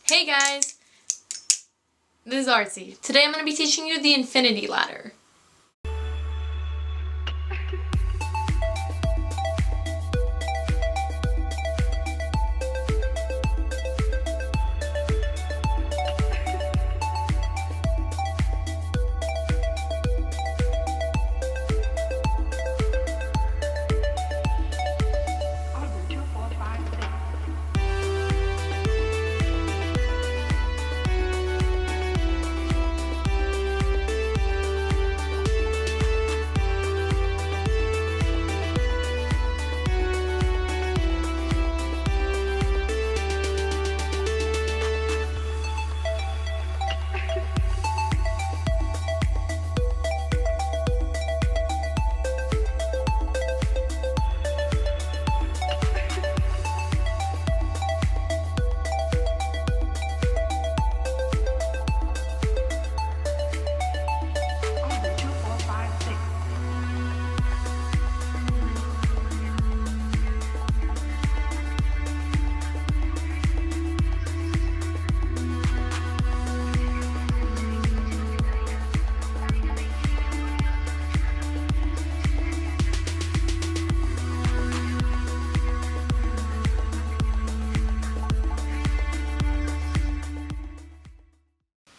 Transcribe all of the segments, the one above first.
Hey guys, this is ArtSea. Today I'm going to be teaching you the infinity ladder.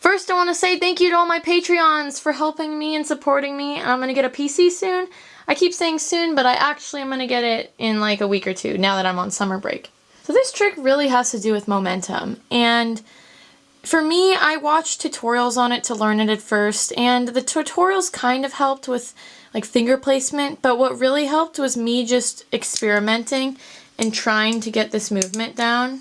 First, I want to say thank you to all my Patreons for helping me and supporting me. I'm going to get a PC soon. I keep saying soon, but I actually am going to get it in like a week or two now that I'm on summer break. So this trick really has to do with momentum. And for me, I watched tutorials on it to learn it at first. And the tutorials kind of helped with like finger placement. But what really helped was me just experimenting and trying to get this movement down.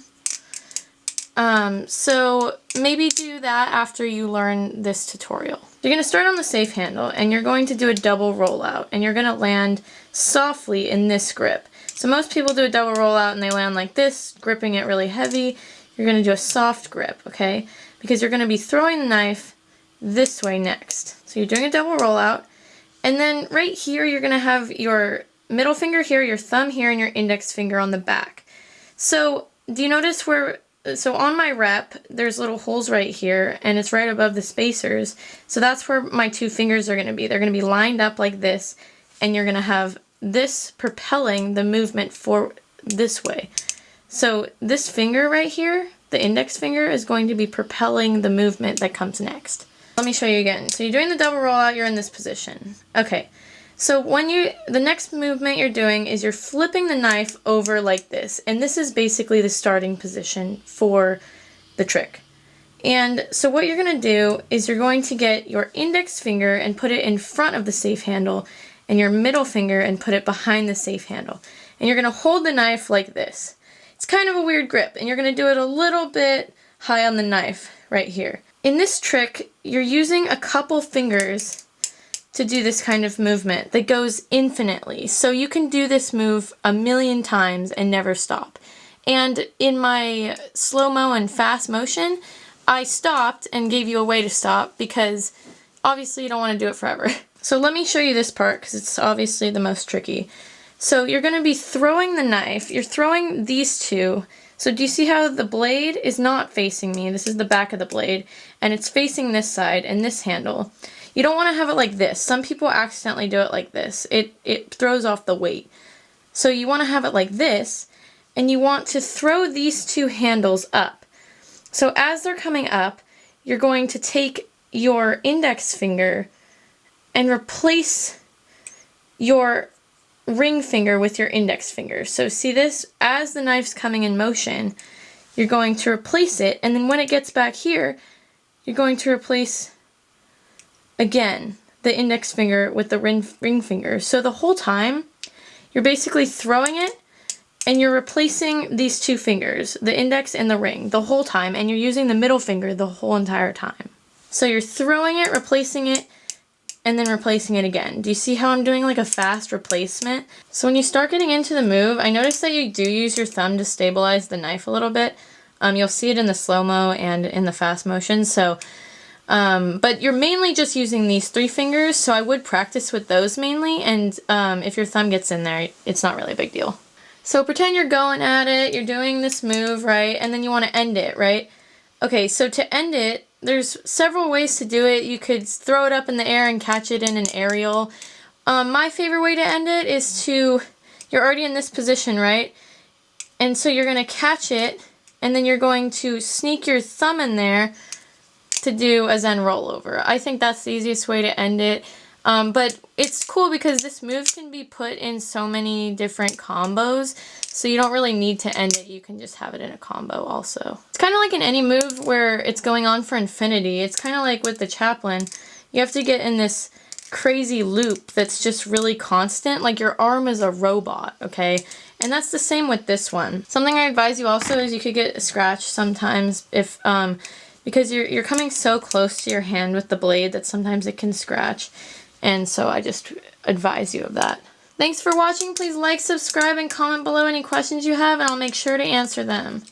So maybe do that after you learn this tutorial. You're going to start on the safe handle and you're going to do a double rollout and you're going to land softly in this grip. So most people do a double rollout and they land like this, gripping it really heavy. You're going to do a soft grip, okay? Because you're going to be throwing the knife this way next. So you're doing a double rollout and then right here you're going to have your middle finger here, your thumb here, and your index finger on the back. So do you notice where... So on my rep, there's little holes right here, and it's right above the spacers. So that's where my two fingers are going to be. They're going to be lined up like this, and you're going to have this propelling the movement forward this way. So this finger right here, the index finger, is going to be propelling the movement that comes next. Let me show you again. So you're doing the double rollout, you're in this position. Okay. So when the next movement you're doing is you're flipping the knife over like this, and this is basically the starting position for the trick. And so what you're going to do is you're going to get your index finger and put it in front of the safe handle, and your middle finger and put it behind the safe handle. And you're going to hold the knife like this. It's kind of a weird grip, and you're going to do it a little bit high on the knife right here. In this trick, you're using a couple fingers to do this kind of movement that goes infinitely. So you can do this move a million times and never stop. And in my slow-mo and fast motion, I stopped and gave you a way to stop because obviously you don't want to do it forever. So let me show you this part because it's obviously the most tricky. So you're going to be throwing the knife. You're throwing these two. So do you see how the blade is not facing me? This is the back of the blade, and it's facing this side and this handle. You don't want to have it like this. Some people accidentally do it like this. It throws off the weight. So you want to have it like this, and you want to throw these two handles up. So as they're coming up, you're going to take your index finger and replace your ring finger with your index finger. So see this? As the knife's coming in motion, you're going to replace it, and then when it gets back here, you're going to replace again the index finger with the ring finger. So the whole time you're basically throwing it and you're replacing these two fingers, the index and the ring, the whole time, and you're using the middle finger the whole entire time. So you're throwing it, replacing it, and then replacing it again. Do you see how I'm doing like a fast replacement? So when you start getting into the move, I notice that you do use your thumb to stabilize the knife a little bit. You'll see it in the slow-mo and in the fast motion. So but you're mainly just using these three fingers, so I would practice with those mainly, and if your thumb gets in there, it's not really a big deal. So pretend you're going at it, you're doing this move, right, and then you want to end it, right? Okay, so to end it, there's several ways to do it. You could throw it up in the air and catch it in an aerial. My favorite way to end it is to, you're already in this position, right? And so you're going to catch it, and then you're going to sneak your thumb in there to do a Zen rollover. I think that's the easiest way to end it. But it's cool because this move can be put in so many different combos, so you don't really need to end it. You can just have it in a combo also. It's kind of like in any move where it's going on for infinity. It's kind of like with the chaplain. You have to get in this crazy loop that's just really constant, like your arm is a robot, okay? And that's the same with this one. Something I advise you also is you could get a scratch sometimes if because you're coming so close to your hand with the blade that sometimes it can scratch. And so I just advise you of that. Thanks for watching. Please like, subscribe, and comment below any questions you have, and I'll make sure to answer them.